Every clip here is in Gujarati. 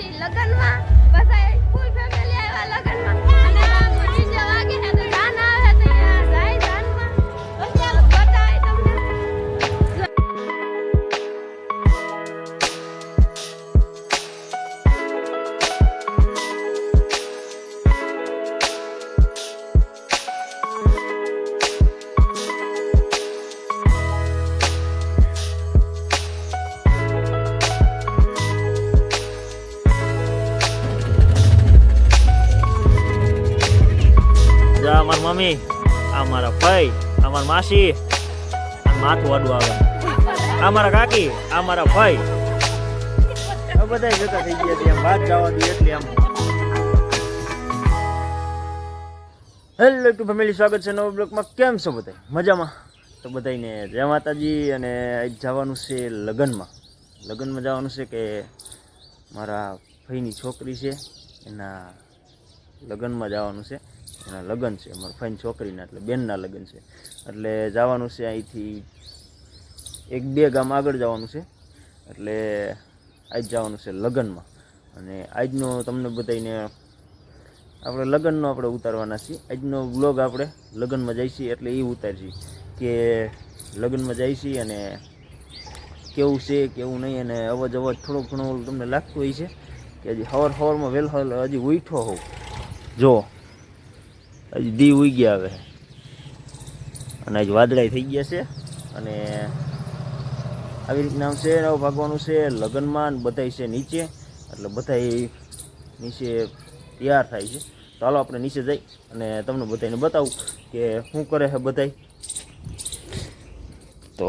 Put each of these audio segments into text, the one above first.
છીએ લગનમાં બસ આ ફૂલ ફેમિલી આવ્યા લગનમાં અને આ ડીજે વાગે છે તો જાન આવે તો યાર જાય જાનમાં તો ચાલો બતાય તમને અમારા મમ્મી અમારા ભાઈ અમારા માસી માથું વાડું આવે અમારા કાકી અમારા ભાઈ બધા જતા થઈ ગયા એમ વાત જવા દે એટલે આમ હેલો ટુ ફેમિલી સ્વાગત છે નવા બ્લોગમાં કેમ છો બધા મજામાં તો બધાને જય માતાજી અને આજ જવાનું છે લગ્નમાં જવાનું છે કે મારા ભાઈની છોકરી છે એના લગ્નમાં જવાનું છે એના લગ્ન છે અમારા ફઈની છોકરીના એટલે બેનના લગ્ન છે એટલે જવાનું છે અહીંથી 1-2 ગામ આગળ જવાનું છે એટલે આજ જવાનું છે લગ્નમાં અને આજનો તમને બધાને આપણે લગ્નનો આપણે ઉતારવાના છીએ આજનો વ્લોગ આપણે લગ્નમાં જઈશી એટલે એ ઉતારશી કે લગ્નમાં જઈશી અને કેવું છે કેવું નહીં અને અવાજ થોડોક ઘણો તમને લાગતું હોય છે કે હજી સવારમાં વહેલ હજી ઉઠો હોઉં જો હજી દી ઉઈ ગયા હવે અને આજ વાદળાઈ થઈ ગયા છે અને આવી રીતના આમ છે ભાગવાનું છે લગ્નમાં બધાય છે નીચે એટલે બધાય નીચે તૈયાર થાય છે તો હાલો આપણે નીચે જઈ અને તમને બધાને બતાવું કે શું કરે છે બધાય તો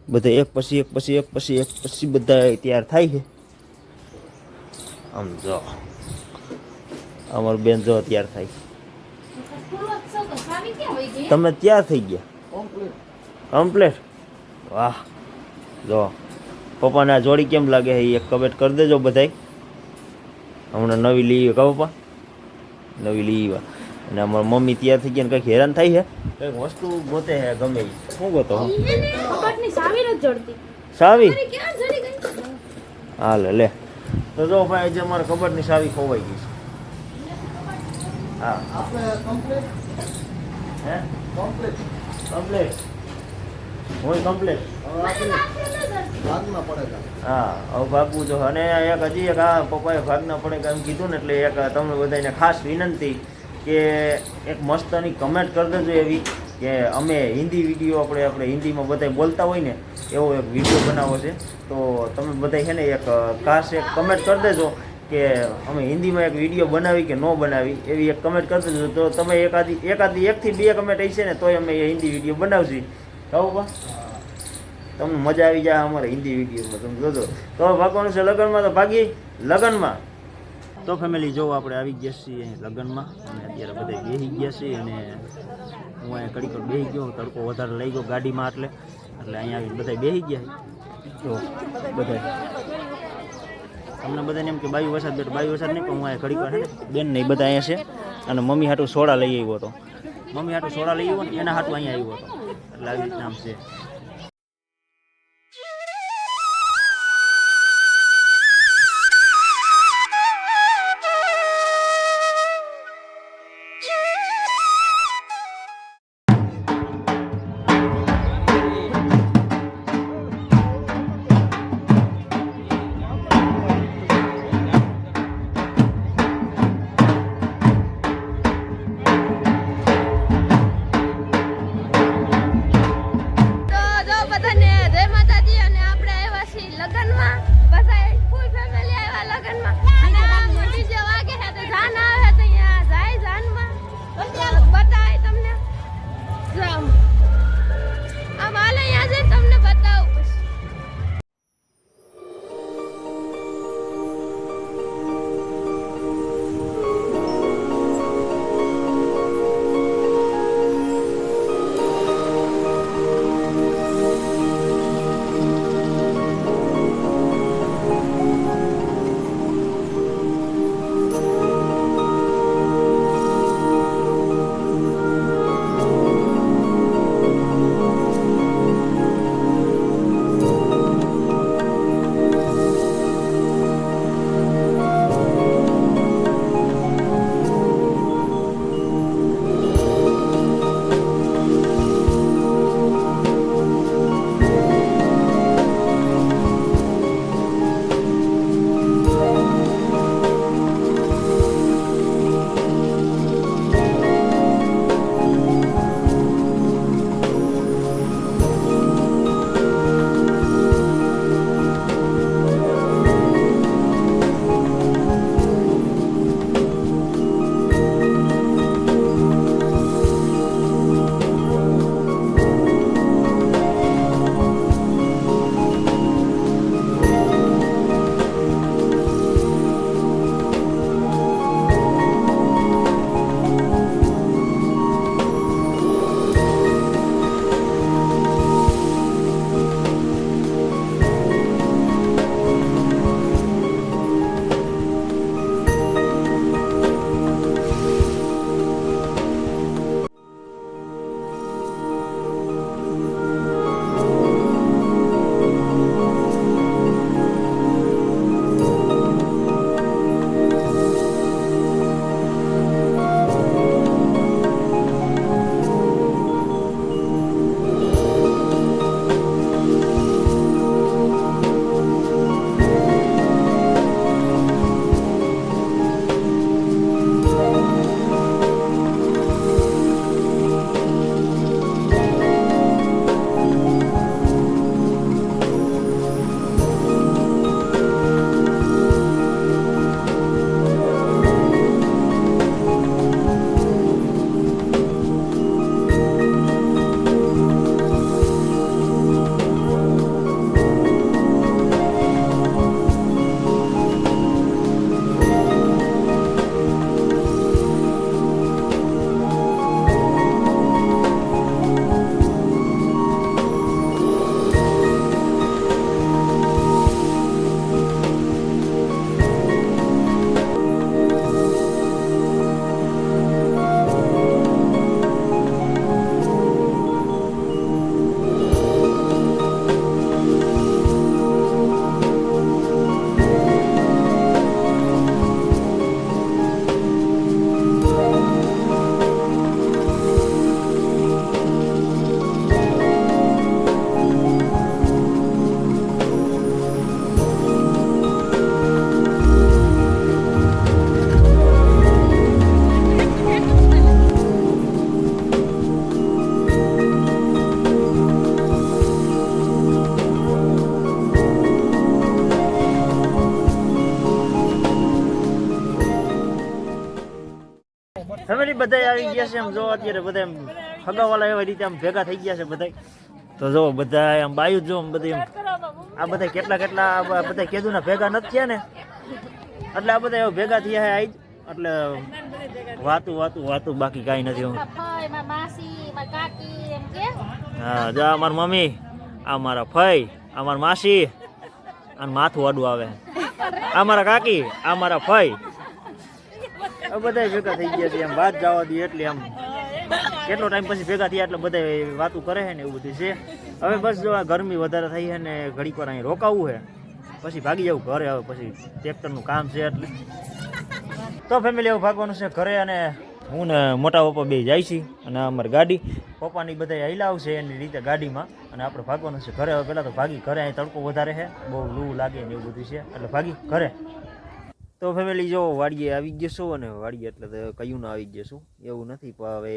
બધા એક પછી બધા તૈયાર થાય છે આમ જો અમારું બેન જો તૈયાર થાય તમે તૈયાર થઈ ગયા કમ્પ્લીટ વાહ જો પપ્પાને આ જોડી કેમ લાગે છે એક કમેન્ટ કરી દેજો બધાય હમણાં નવી લઈ કહો પપ્પા નવી લઈ અને અમારા મમ્મી તૈયાર થઈ ગયા ને કંઈક હેરાન થાય છે કંઈક વસ્તુ ગોતે છે ગમે એ શું ગોતો સાવી હાલે લે તો જો ભાઈ આજે અમારા કબડની સાવી ખોવાઈ ગઈ છે હા આપણે કમ્પ્લીટ હે કમ્પ્લીટ હોય કમ્પ્લીટ ભાગના પડેગા હા હવે ભાગવું જો અને એક હજી એક આ પપ્પાએ ભાગના પડેગા એમ કીધું ને એટલે એક તમને બધાને ખાસ વિનંતી કે એક મસ્તની કમેન્ટ કરી દેજો એવી કે અમે હિન્દી વિડીયો આપણે હિન્દીમાં બધા બોલતા હોય ને એવો એક વિડીયો બનાવવો છે તો તમે બધા છે ને એક ખાસ એક કમેન્ટ કરી દેજો કે અમે હિન્દીમાં એક વિડીયો બનાવી કે ન બનાવી એવી એક કમેન્ટ કરી દેજો તો તમે એકાદી 1-2 કમેન્ટ હશે ને તોય અમે એ હિન્દી વિડીયો બનાવશી કહું તમને મજા આવી જાય અમારે હિન્દી વિડીયોમાં તમે જોજો તો ભાગવાનું છે લગ્નમાં તો ભાગી લગ્નમાં તો ફેમિલી જો આપણે આવી ગયા છીએ લગ્નમાં અને અત્યારે બધા બેસી ગયા છીએ અને હું અહીંયા કડી પર બેસી ગયો તડકો વધારે લઈ ગયો ગાડીમાં એટલે અહીંયા આવીને બધા બેસી ગયા તો બધા તમને બધાને એમ કે બાયું વરસાદ નહીં પણ હું અહીંયા ઘડી પર બેન નહીં બધા અહીંયા છે અને મમ્મી હાટું સોડા લઈ આવ્યો હતો ને એના હાટું અહીંયા આવ્યો હતો એટલે આવી રીતના આમ છે ફેમિલી બધા આવી ગયા છે. આમ જો અત્યારે બધા એમ ફગાવાલા એવા રીતે આમ ભેગા થઈ ગયા છે બધા. તો જો બધા આમ બાયું જો બધી આ બધા કેટલા આ બધા કેદુના ભેગા નથી થયા ને એટલે આ બધા એવા ભેગા થયા છે આજ. એટલે વાતું બાકી કાંઈ નથી. હા જો મારી મમ્મી, આ મારા ફઈ, આ મારા માસી, અને માથું આડું આવે, આ મારા કાકી, આ મારા ફઈ, બધા ભેગા થઈ ગયા છે. એમ વાત જવા દઈએ એટલે આમ કેટલો ટાઈમ પછી ભેગા થયા એટલે બધા વાતું કરે છે ને એવું બધું છે. હવે બસ જો આ ગરમી વધારે થઈ છે ને ઘડીક વાર અહીં રોકાવું છે, પછી ભાગી જવું ઘરે. હવે પછી ટ્રેક્ટરનું કામ છે એટલે તો ફેમિલી એવું ભાગવાનું છે ઘરે. અને હું ને મોટા પપ્પા બે જાય છે અને અમારી ગાડી પપ્પાની બધા હલાવશે એની રીતે ગાડીમાં, અને આપણે ભાગવાનું છે ઘરે. હવે પહેલાં તો ભાગી ઘરે, અહીં તડકો વધારે છે, બહુ લૂ લાગે ને એવું બધું છે એટલે ભાગી ઘરે. તો ફેમિલી જો વાડીએ આવી જશું, અને વાડીએ એટલે તો કયું ના આવી જશું એવું નથી, પણ હવે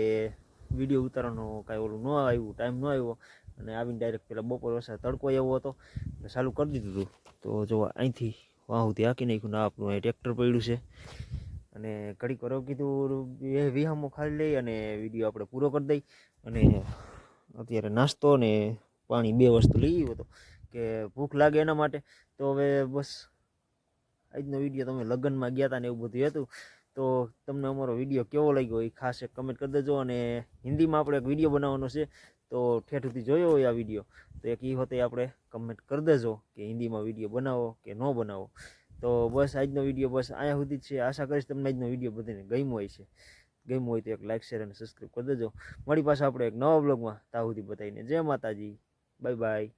વિડીયો ઉતારવાનો કાંઈ ઓલું ન આવ્યું, ટાઈમ ન આવ્યો, અને આવીને ડાયરેક્ટ પેલા બપોર વરસાદ તડકો એવો હતો એટલે ચાલુ કરી દીધું હતું. તો જો અહીંથી વાહુથી હાંકી નાખ્યું ને આપણું અહીં ટ્રેક્ટર પડ્યું છે. અને ઘડીક વાર કીધું એ વિહામો ખાલી લઈ અને વિડીયો આપણે પૂરો કરી દઈ. અને અત્યારે નાસ્તો ને પાણી બે વસ્તુ લઈ આવ્યો હતો કે ભૂખ લાગે એના માટે. તો હવે બસ આજનો વિડીયો તમે લગ્નમાં ગયા હતા ને એવું બધું હતું. તો તમને અમારો વિડીયો કેવો લાગ્યો એ ખાસ એક કમેન્ટ કરી દેજો. અને હિન્દીમાં આપણે એક વિડીયો બનાવવાનો છે, તો ઠેઠ સુધી જોયો હોય આ વિડીયો તો એક એ હોતે આપણે કમેન્ટ કરી દેજો કે હિન્દીમાં વિડીયો બનાવો કે ન બનાવો. તો બસ આજનો વિડીયો બસ અહીંયા સુધી જ છે. આશા કરીશ તમને આજનો વિડીયો બધાને ગમ્યો હોય છે. ગમ્યું હોય તો એક લાઇક, શેર અને સબસ્ક્રાઈબ કરી દેજો. મળી પાછા આપણે એક નવા બ્લોગમાં. ત્યાં સુધી બધાને જય માતાજી, બાય બાય.